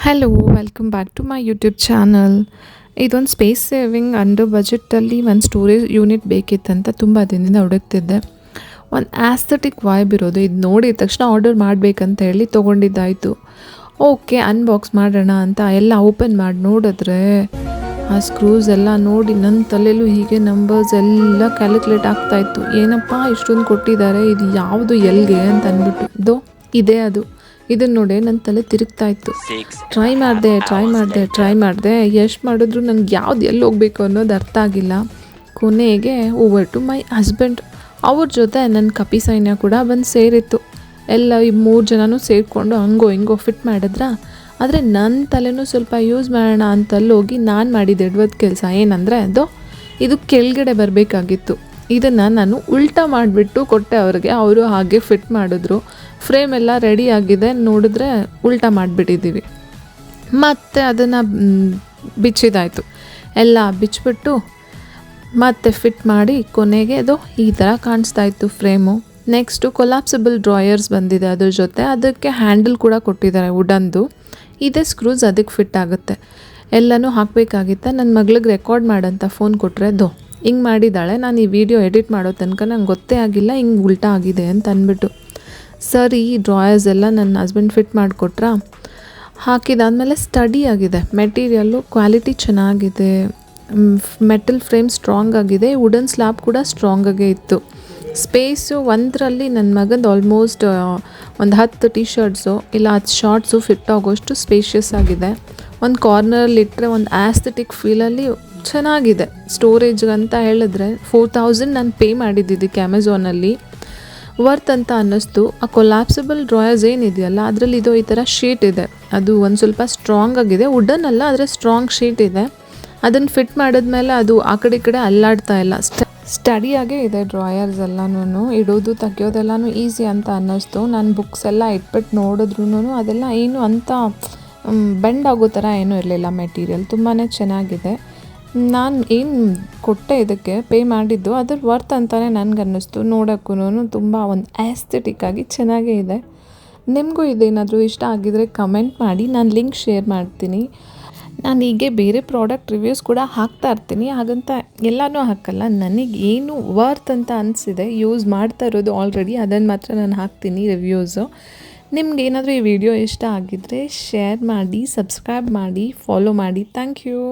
Hello welcome back to my YouTube channel. ಇದೊಂದು space saving under ಬಜೆಟಲ್ಲಿ ಒಂದು storage unit ಬೇಕಿತ್ತಂತ ತುಂಬ ದಿನದಿಂದ ಹುಡುಕ್ತಿದ್ದೆ. ಒಂದು ಆಸ್ಥೆಟಿಕ್ ವೈಬ್ ಇರೋದು ಇದು ನೋಡಿದ ತಕ್ಷಣ ಆರ್ಡರ್ ಮಾಡಬೇಕಂತ ಹೇಳಿ ತೊಗೊಂಡಿದ್ದಾಯಿತು. ಓಕೆ ಅನ್ಬಾಕ್ಸ್ ಮಾಡೋಣ ಅಂತ ಎಲ್ಲ ಓಪನ್ ಮಾಡಿ ನೋಡಿದ್ರೆ ಆ ಸ್ಕ್ರೂಸ್ ಎಲ್ಲ ನೋಡಿ ನನ್ನ ತಲೆಯಲ್ಲೂ ಹೀಗೆ ನಂಬರ್ಸ್ ಎಲ್ಲ ಕ್ಯಾಲ್ಕುಲೇಟ್ ಆಗ್ತಾಯಿತ್ತು. ಏನಪ್ಪ ಇಷ್ಟೊಂದು ಕೊಟ್ಟಿದ್ದಾರೆ, ಇದು ಯಾವುದು ಎಲ್ಲಿಗೆ ಅಂತ ಅಂದ್ಬಿಟ್ಟು ಇದೇ ಅದು. ಇದನ್ನು ನೋಡಿ ನನ್ನ ತಲೆ ತಿರುಗ್ತಾ ಇತ್ತು. ಟ್ರೈ ಮಾಡಿದೆ ಎಷ್ಟು ಮಾಡಿದ್ರು ನನಗೆ ಯಾವ್ದು ಎಲ್ಲಿ ಹೋಗಬೇಕು ಅನ್ನೋದು ಅರ್ಥ ಆಗಿಲ್ಲ. ಕೊನೆಗೆ ಓವರ್ ಟು ಮೈ ಹಸ್ಬೆಂಡ್, ಅವ್ರ ಜೊತೆ ನನ್ನ ಕಪಿ ಸೈನ್ಯ ಕೂಡ ಬಂದು ಸೇರಿತ್ತು. ಎಲ್ಲ ಈ 3 ಜನನೂ ಸೇರಿಕೊಂಡು ಹಂಗೋ ಹಿಂಗೋ ಫಿಟ್ ಮಾಡಿದ್ರ. ಆದರೆ ನನ್ನ ತಲೆನೂ ಸ್ವಲ್ಪ ಯೂಸ್ ಮಾಡೋಣ ಅಂತಲ್ಲಿ ಹೋಗಿ ನಾನು ಮಾಡಿದ್ದೆ ಎಡ್ವದ ಕೆಲಸ ಏನಂದರೆ ಇದು ಕೆಳಗಡೆ ಬರಬೇಕಾಗಿತ್ತು. ಇದನ್ನು ನಾನು ಉಲ್ಟಾ ಮಾಡಿಬಿಟ್ಟು ಕೊಟ್ಟೆ ಅವ್ರಿಗೆ. ಅವರು ಹಾಗೆ ಫಿಟ್ ಮಾಡಿದ್ರು. ಫ್ರೇಮ್ ಎಲ್ಲ ರೆಡಿ ಆಗಿದೆ, ನೋಡಿದ್ರೆ ಉಲ್ಟಾ ಮಾಡಿಬಿಟ್ಟಿದ್ದೀವಿ. ಮತ್ತು ಅದನ್ನು ಬಿಚ್ಚಿದಾಯಿತು. ಎಲ್ಲ ಬಿಚ್ಚಿಬಿಟ್ಟು ಮತ್ತೆ ಫಿಟ್ ಮಾಡಿ ಕೊನೆಗೆ ಈ ಥರ ಕಾಣಿಸ್ತಾ ಇತ್ತು ಫ್ರೇಮು. ನೆಕ್ಸ್ಟು ಕೊಲಾಪ್ಸಿಬಲ್ ಡ್ರಾಯರ್ಸ್ ಬಂದಿದೆ ಅದ್ರ ಜೊತೆ. ಅದಕ್ಕೆ ಹ್ಯಾಂಡಲ್ ಕೂಡ ಕೊಟ್ಟಿದ್ದಾರೆ ವುಡನ್ದು. ಇದೇ ಸ್ಕ್ರೂಸ್ ಅದಕ್ಕೆ ಫಿಟ್ ಆಗುತ್ತೆ. ಎಲ್ಲನೂ ಹಾಕಬೇಕಾಗಿತ್ತ. ನನ್ನ ಮಗಳಿಗೆ ರೆಕಾರ್ಡ್ ಮಾಡಂತ ಫೋನ್ ಕೊಟ್ಟರೆ ಹಿಂಗೆ ಮಾಡಿದ್ದಾಳೆ. ನಾನು ಈ ವಿಡಿಯೋ ಎಡಿಟ್ ಮಾಡೋ ತನಕ ನಂಗೆ ಗೊತ್ತೇ ಆಗಿಲ್ಲ ಹಿಂಗೆ ಉಲ್ಟಾ ಆಗಿದೆ ಅಂತ ಅಂದ್ಬಿಟ್ಟು. ಸರಿ ಡ್ರಾಯರ್ಸ್ ಎಲ್ಲ ನನ್ನ ಹಸ್ಬೆಂಡ್ ಫಿಟ್ ಮಾಡಿಕೊಟ್ರ. ಹಾಕಿದಾದಮೇಲೆ ಸ್ಟಡಿ ಆಗಿದೆ, ಮೆಟೀರಿಯಲ್ಲು ಕ್ವಾಲಿಟಿ ಚೆನ್ನಾಗಿದೆ, ಮೆಟಲ್ ಫ್ರೇಮ್ ಸ್ಟ್ರಾಂಗ್ ಆಗಿದೆ, ವುಡನ್ ಸ್ಲ್ಯಾಬ್ ಕೂಡ ಸ್ಟ್ರಾಂಗಾಗೇ ಇತ್ತು. ಸ್ಪೇಸು ಒಂದರಲ್ಲಿ ನನ್ನ ಮಗಂದು ಆಲ್ಮೋಸ್ಟ್ ಒಂದು 10 ಟಿ ಶರ್ಟ್ಸು ಇಲ್ಲ 10 ಶಾರ್ಟ್ಸು ಫಿಟ್ ಆಗೋಷ್ಟು ಸ್ಪೇಷಿಯಸ್ ಆಗಿದೆ. ಒಂದು ಕಾರ್ನರಲ್ಲಿ ಇಟ್ಟರೆ ಒಂದು ಆಸ್ಥೆಟಿಕ್ ಫೀಲಲ್ಲಿ ಚೆನ್ನಾಗಿದೆ. ಸ್ಟೋರೇಜ್ಗೆ ಅಂತ ಹೇಳಿದ್ರೆ 4000 ನಾನು ಪೇ ಮಾಡಿದ್ದಿದ್ದಕ್ಕೆ ಅಮೆಝಾನಲ್ಲಿ ವರ್ತ್ ಅಂತ ಅನ್ನಿಸ್ತು. ಆ ಕೊಲಾಪ್ಸಿಬಲ್ ಡ್ರಾಯರ್ಸ್ ಏನಿದೆಯಲ್ಲ ಅದರಲ್ಲಿ ಈ ಥರ ಶೀಟ್ ಇದೆ. ಅದು ಒಂದು ಸ್ವಲ್ಪ ಸ್ಟ್ರಾಂಗ್ ಆಗಿದೆ, ವುಡನ್ ಅಲ್ಲ ಆದರೆ ಸ್ಟ್ರಾಂಗ್ ಶೀಟ್ ಇದೆ. ಅದನ್ನು ಫಿಟ್ ಮಾಡಿದ್ಮೇಲೆ ಅದು ಆ ಕಡೆ ಈ ಕಡೆ ಅಲ್ಲಾಡ್ತಾ ಇಲ್ಲ. ಸ್ಟಡಿಯಾಗೇ ಇದೆ ಡ್ರಾಯರ್ಸ್ ಎಲ್ಲನೂ. ಇಡೋದು ತೆಗಿಯೋದೆಲ್ಲನೂ ಈಸಿ ಅಂತ ಅನ್ನಿಸ್ತು. ನಾನು ಬುಕ್ಸ್ ಎಲ್ಲ ಇಟ್ಬಿಟ್ಟು ನೋಡಿದ್ರೂ ಅದೆಲ್ಲ ಏನು ಅಂತ ಬೆಂಡ್ ಆಗೋ ಥರ ಏನೂ ಇರಲಿಲ್ಲ. ಮೆಟೀರಿಯಲ್ ತುಂಬಾ ಚೆನ್ನಾಗಿದೆ. ನಾನು ಏನು ಕೊಟ್ಟೆ ಇದಕ್ಕೆ ಪೇ ಮಾಡಿದ್ದು ಅದ್ರ ವರ್ತ್ ಅಂತಲೇ ನನಗೆ ಅನ್ನಿಸ್ತು. ನೋಡೋಕ್ಕೂ ತುಂಬ ಒಂದು ಆಸ್ಥೆಟಿಕ್ಕಾಗಿ ಚೆನ್ನಾಗೇ ಇದೆ. ನಿಮಗೂ ಇದೇನಾದರೂ ಇಷ್ಟ ಆಗಿದರೆ ಕಮೆಂಟ್ ಮಾಡಿ, ನಾನು ಲಿಂಕ್ ಶೇರ್ ಮಾಡ್ತೀನಿ. ನಾನು ಹೀಗೆ ಬೇರೆ ಪ್ರಾಡಕ್ಟ್ ರಿವ್ಯೂಸ್ ಕೂಡ ಹಾಕ್ತಾ ಇರ್ತೀನಿ. ಹಾಗಂತ ಎಲ್ಲನೂ ಹಾಕಲ್ಲ. ನನಗೆ ಏನು ವರ್ತ್ ಅಂತ ಅನಿಸಿದೆ, ಯೂಸ್ ಮಾಡ್ತಾ ಇರೋದು ಆಲ್ರೆಡಿ, ಅದನ್ನು ಮಾತ್ರ ನಾನು ಹಾಕ್ತೀನಿ ರಿವ್ಯೂಸು. ನಿಮ್ಗೇನಾದರೂ ಈ ವಿಡಿಯೋ ಇಷ್ಟ ಆಗಿದ್ದರೆ ಶೇರ್ ಮಾಡಿ, ಸಬ್ಸ್ಕ್ರೈಬ್ ಮಾಡಿ, ಫಾಲೋ ಮಾಡಿ. Thank you.